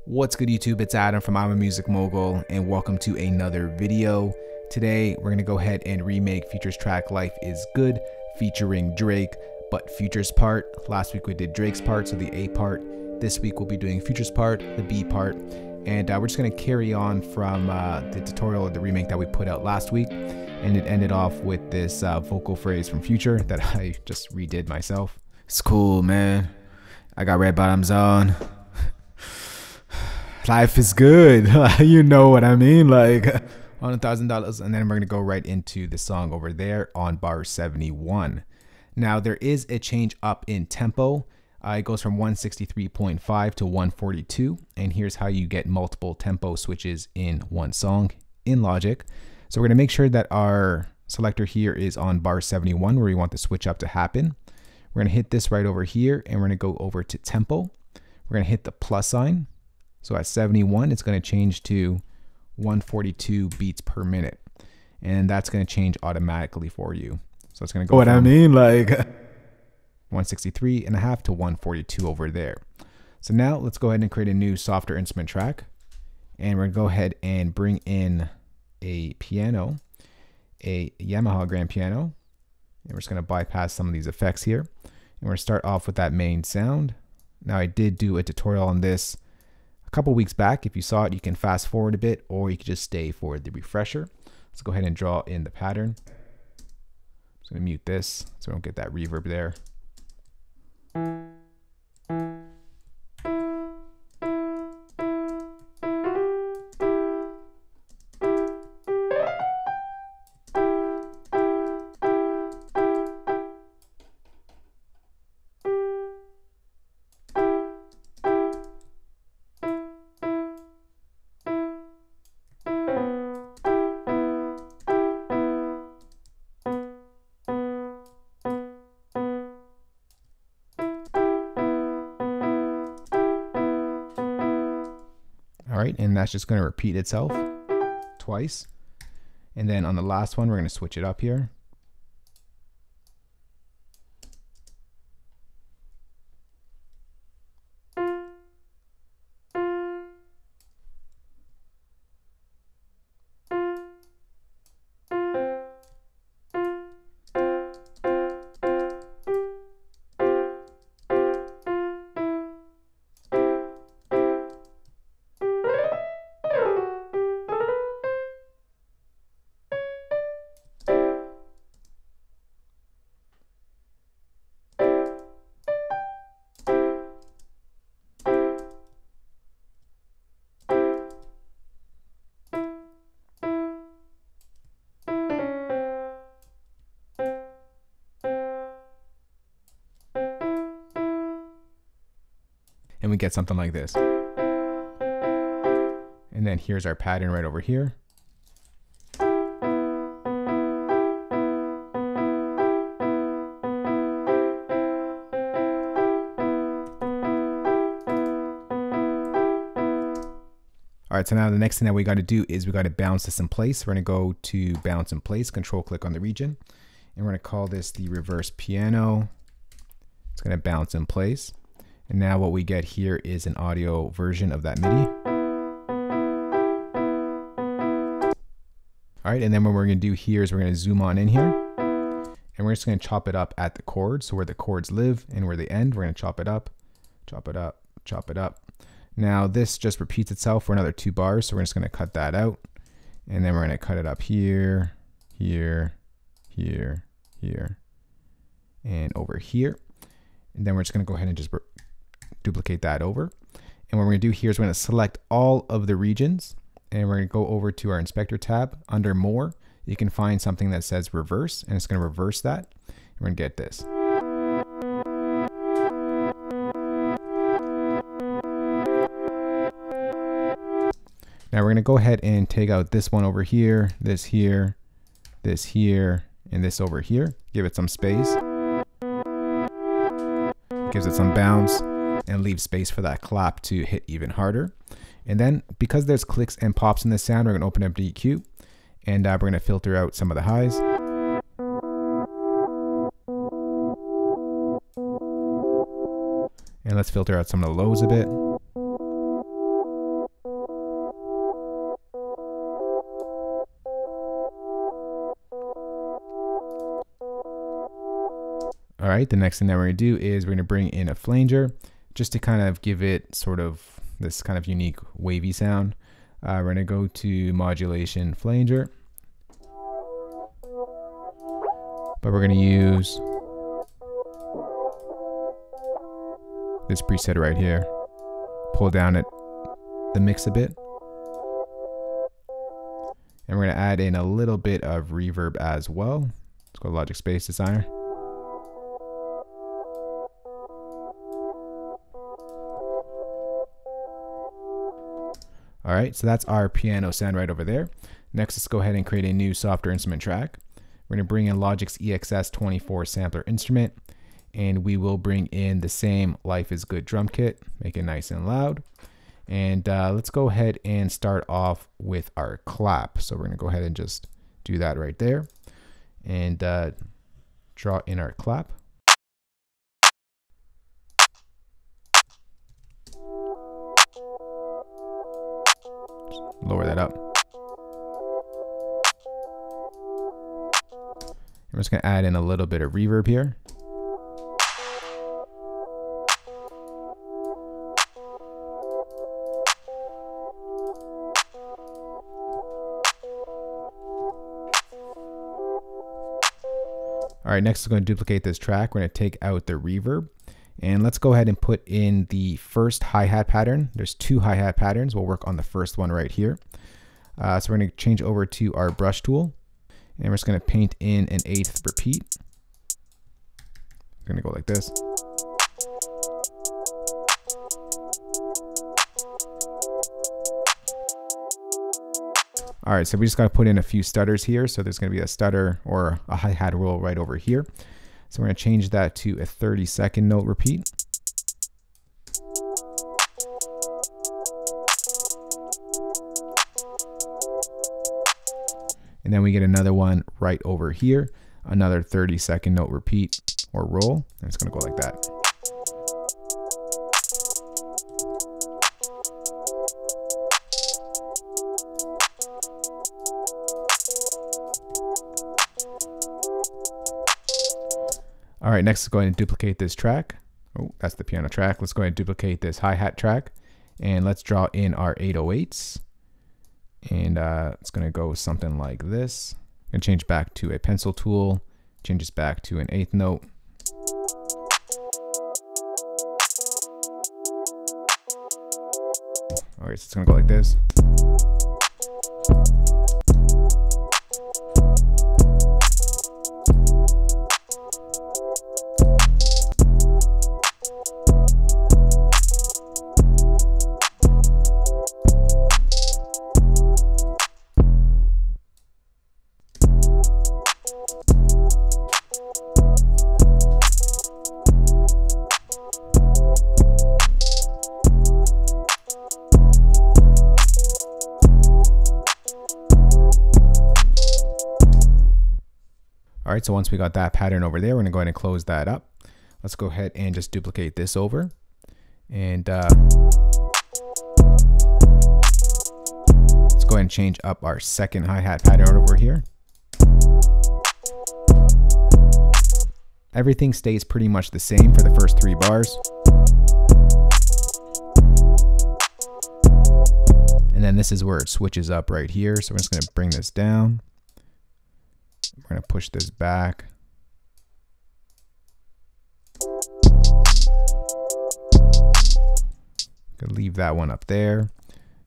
What's good, YouTube? It's Adam from I'm a Music Mogul, and welcome to another video. Today we're gonna go ahead and remake Future's track "Life Is Good" featuring Drake, but Future's part. Last week we did Drake's part, so the A part. This week we'll be doing Future's part, the B part, and we're just gonna carry on from the tutorial or the remake that we put out last week, and it ended off with this vocal phrase from Future that I just redid myself. It's cool, man. I got red bottoms on. Life is good. You know what I mean? Like on $1,000. And then we're going to go right into the song over there on bar 71. Now there is a change up in tempo. It goes from 163.5 to 142. And here's how you get multiple tempo switches in one song in Logic. So we're going to make sure that our selector here is on bar 71 where we want the switch up to happen. We're going to hit this right over here and we're going to go over to tempo. We're going to hit the plus sign. So at 71, it's going to change to 142 beats per minute. And that's going to change automatically for you. So it's going to go from 163.5 to 142 over there. So now let's go ahead and create a new softer instrument track. And we're going to go ahead and bring in a piano, a Yamaha grand piano. And we're just going to bypass some of these effects here. And we're going to start off with that main sound. Now I did do a tutorial on this couple weeks back. If you saw it, you can fast forward a bit, or you can just stay for the refresher. Let's go ahead and draw in the pattern. I'm just going to mute this so we don't get that reverb there. All right, and that's just going to repeat itself twice. And then on the last one, we're going to switch it up here. And we get something like this. And then here's our pattern right over here. All right, so now the next thing that we got to do is we got to bounce this in place. We're going to go to bounce in place, control click on the region, and we're going to call this the reverse piano. It's going to bounce in place. And now what we get here is an audio version of that MIDI. All right, and then what we're going to do here is we're going to zoom on in here. And we're just going to chop it up at the chords. So where the chords live and where they end, we're going to chop it up, chop it up, chop it up. Now this just repeats itself for another 2 bars. So we're just going to cut that out. And then we're going to cut it up here, here, here, here, and over here. And then we're just going to go ahead and just duplicate that over. And what we're going to do here is we're going to select all of the regions, and we're going to go over to our inspector tab. Under more, you can find something that says reverse, and it's going to reverse that. And we're going to get this. Now we're going to go ahead and take out this one over here, this here, this here, and this over here. Give it some space. Gives it some bounce. And leave space for that clap to hit even harder. And then because there's clicks and pops in this sound, we're going to open up the EQ, and we're going to filter out some of the highs. And let's filter out some of the lows a bit. right, the next thing that we're going to do is we're going to bring in a flanger just to kind of give it sort of this kind of unique wavy sound. We're going to go to modulation flanger, but we're going to use this preset right here. Pull down the mix a bit. And we're going to add in a little bit of reverb as well. Let's go to Logic Space Designer. All right, so that's our piano sound right over there. Next, let's go ahead and create a new software instrument track. We're going to bring in Logic's EXS24 sampler instrument, and we will bring in the same Life is Good drum kit, make it nice and loud. And let's go ahead and start off with our clap. So we're going to go ahead and just do that right there and draw in our clap. Lower that up. I'm just going to add in a little bit of reverb here. All right, next we're going to duplicate this track. We're going to take out the reverb and let's go ahead and put in the first hi-hat pattern. There's two hi-hat patterns. We'll work on the first one right here. So we're going to change over to our brush tool and we're just going to paint in an 1/8 repeat. We're going to go like this. All right, so we just got to put in a few stutters here. So there's going to be a stutter or a hi-hat roll right over here. So we're going to change that to a 30-second note repeat. And then we get another one right over here, another 30-second note repeat or roll. And it's going to go like that. All right, next let's go ahead and duplicate this track. Oh, that's the piano track. Let's go ahead and duplicate this hi-hat track and let's draw in our 808s. And it's gonna go something like this. I'm gonna change back to a pencil tool, change this back to an 8th note. All right, so it's gonna go like this. All right, so once we got that pattern over there, we're gonna go ahead and close that up. Let's go ahead and just duplicate this over. And let's go ahead and change up our second hi-hat pattern over here. Everything stays pretty much the same for the first 3 bars. And then this is where it switches up right here. So we're just gonna bring this down. We're going to push this back. Could leave that one up there.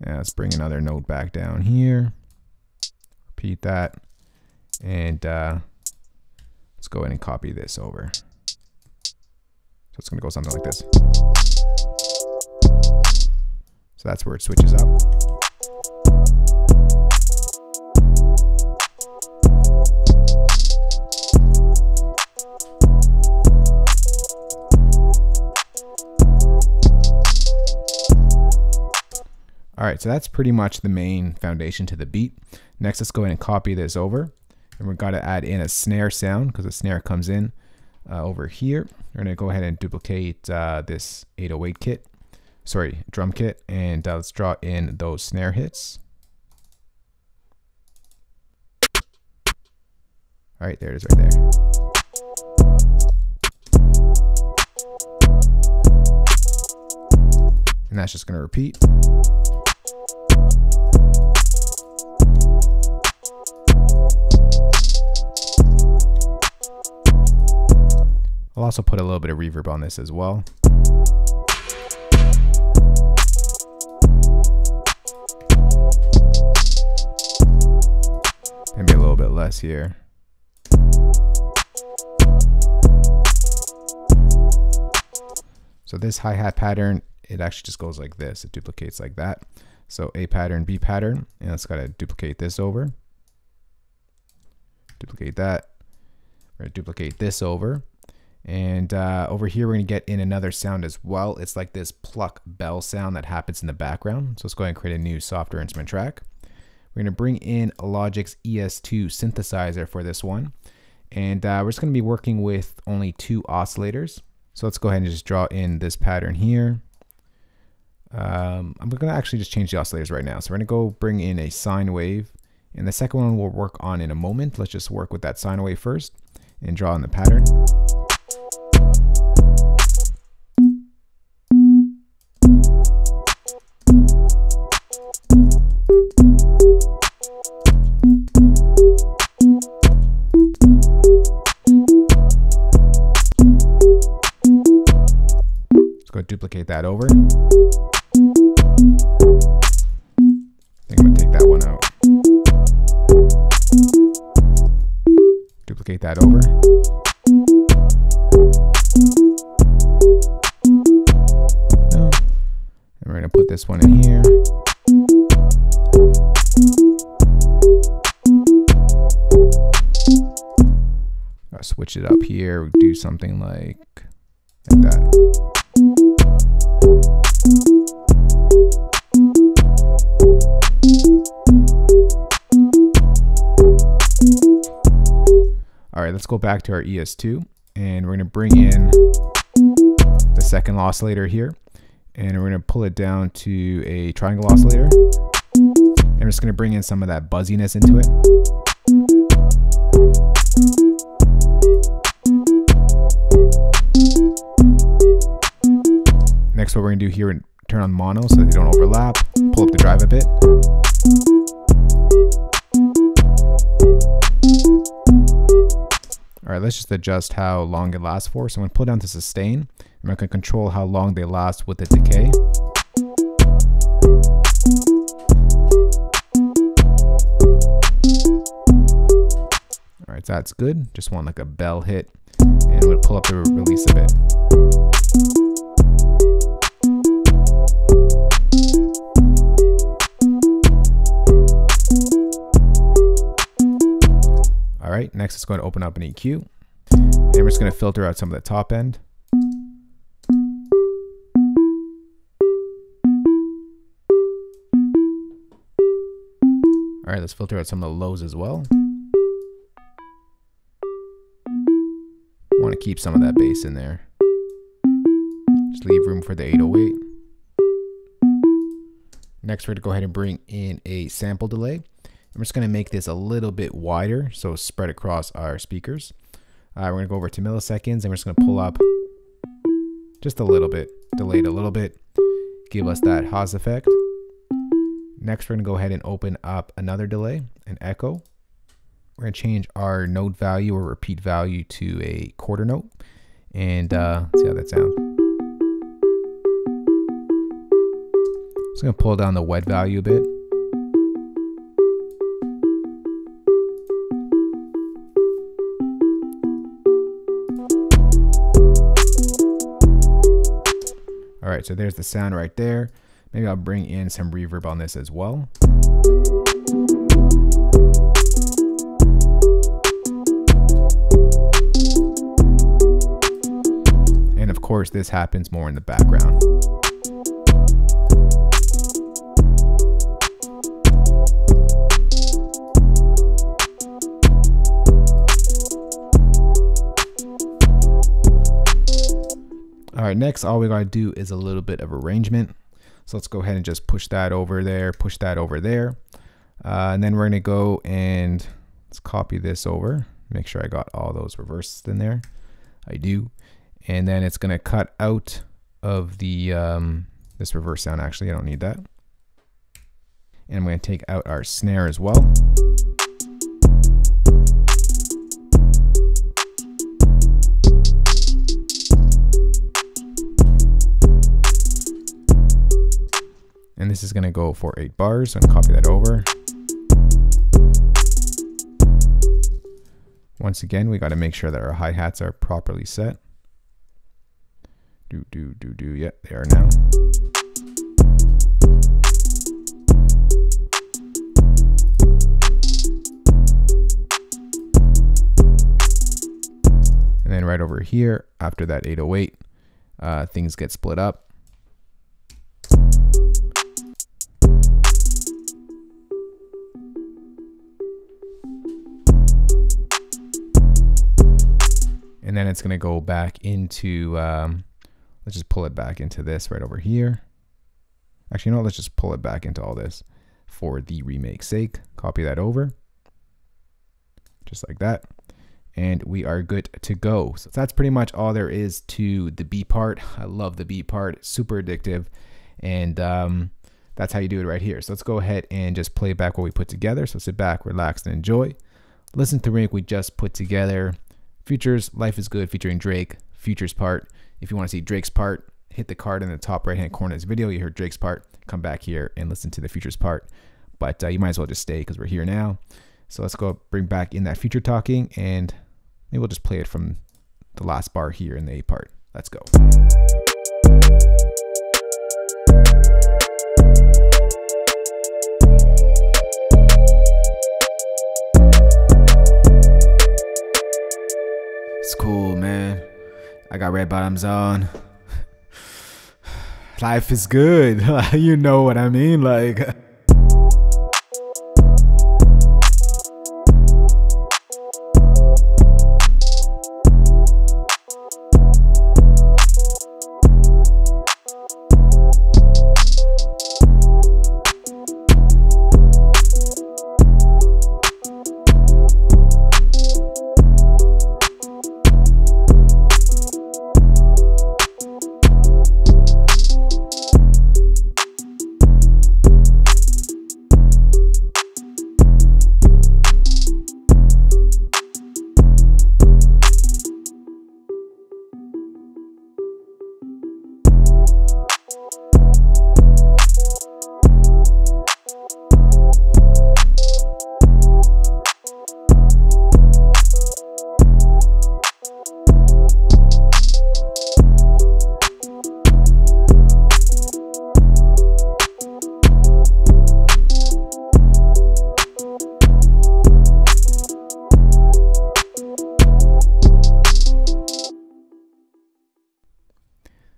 And let's bring another note back down here. Repeat that. And let's go ahead and copy this over. So it's going to go something like this. So that's where it switches up. All right, so that's pretty much the main foundation to the beat. Next, let's go ahead and copy this over. And we've got to add in a snare sound because the snare comes in over here. We're gonna go ahead and duplicate this 808 kit, drum kit, and let's draw in those snare hits. All right, there it is right there. And that's just going to repeat. I'll also put a little bit of reverb on this as well. Maybe a little bit less here. So this hi-hat pattern, it actually just goes like this. It duplicates like that. So A pattern, B pattern, and it's got to duplicate this over. Duplicate that. We're going to duplicate this over. And over here, we're going to get in another sound as well. It's like this pluck bell sound that happens in the background. So let's go ahead and create a new software instrument track. We're going to bring in Logic's ES2 synthesizer for this one. And we're just going to be working with only 2 oscillators. So let's go ahead and just draw in this pattern here. I'm going to actually just change the oscillators right now. So we're going to go bring in a sine wave. And the second one we'll work on in a moment. Let's just work with that sine wave first and draw in the pattern. Go duplicate that over. I think I'm going to take that one out. Duplicate that over. And we're going to put this one in here. I'll switch it up here. We'll do something like that. All right, let's go back to our ES2 and we're going to bring in the second oscillator here and we're going to pull it down to a triangle oscillator. And we're just going to bring in some of that buzziness into it. Next, what we're going to do here is turn on mono so they don't overlap. Pull up the drive a bit. All right, let's just adjust how long it lasts for. So I'm going to pull down to sustain. I'm going to control how long they last with the decay. All right, so that's good. Just want like a bell hit. And we'll pull up the release a bit. All right, next it's going to open up an EQ. And we're just going to filter out some of the top end. All right, let's filter out some of the lows as well. Want to keep some of that bass in there. Just leave room for the 808. Next, we're going to go ahead and bring in a sample delay. I'm just going to make this a little bit wider, so spread across our speakers. We're going to go over to milliseconds, and we're just going to pull up just a little bit, delayed a little bit, give us that Haas effect. Next, we're going to go ahead and open up another delay, an echo. We're going to change our note value or repeat value to a quarter note, and see how that sounds. Just going to pull down the wet value a bit. All right, so there's the sound right there. Maybe I'll bring in some reverb on this as well. And of course, this happens more in the background. All right, next, all we gotta do is a little bit of arrangement. So let's go ahead and just push that over there, push that over there. And then we're gonna go and let's copy this over. Make sure I got all those reversed in there. I do. And then it's gonna cut out of the this reverse sound. Actually, I don't need that. And I'm going to take out our snare as well. And this is going to go for 8 bars. So I'm going to copy that over. Once again, we got to make sure that our hi-hats are properly set. Yeah, they are now. And then right over here, after that 808, things get split up. And then it's going to go back into, let's just pull it back into this right over here. Actually, no, let's just pull it back into all this for the remake sake. Copy that over, just like that. And we are good to go. So that's pretty much all there is to the beat part. I love the beat part, super addictive. And that's how you do it right here. So let's go ahead and just play back what we put together. So sit back, relax, and enjoy. Listen to Remake we just put together. Futures, Life is Good featuring Drake, Futures part. If you want to see Drake's part, hit the card in the top right hand corner of this video. You heard Drake's part, come back here and listen to the Futures part. But you might as well just stay because we're here now. So let's go bring back in that future talking, and maybe we'll just play it from the last bar here in the A part. Let's go. It's cool, man. I got red bottoms on. Life is good. You know what I mean? Like.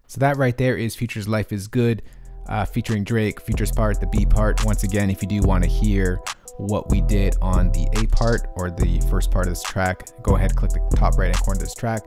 So that right there is Futures Life is Good, featuring Drake, Futures part, the B part. Once again, if you do want to hear what we did on the A part or the first part of this track, go ahead, click the top right hand corner of this track,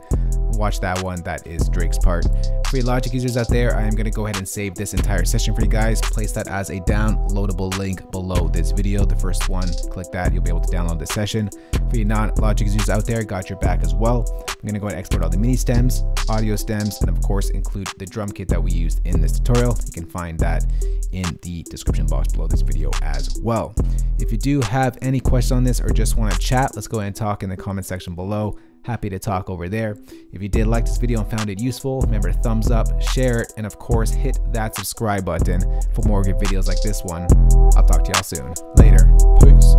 watch that one. That is Drake's part. For your Logic users out there, I am going to go ahead and save this entire session for you guys. Place that as a downloadable link below this video. The first one, click that, you'll be able to download this session. For your non-Logic users out there, got your back as well. I'm going to go ahead and export all the MIDI stems, audio stems, and of course include the drum kit that we used in this tutorial. You can find that in the description box below this video as well. If you do have any questions on this or just want to chat, let's go ahead and talk in the comment section below. Happy to talk over there. If you did like this video and found it useful, remember to thumbs up, share it, and of course hit that subscribe button for more good videos like this one. I'll talk to y'all soon. Later. Peace.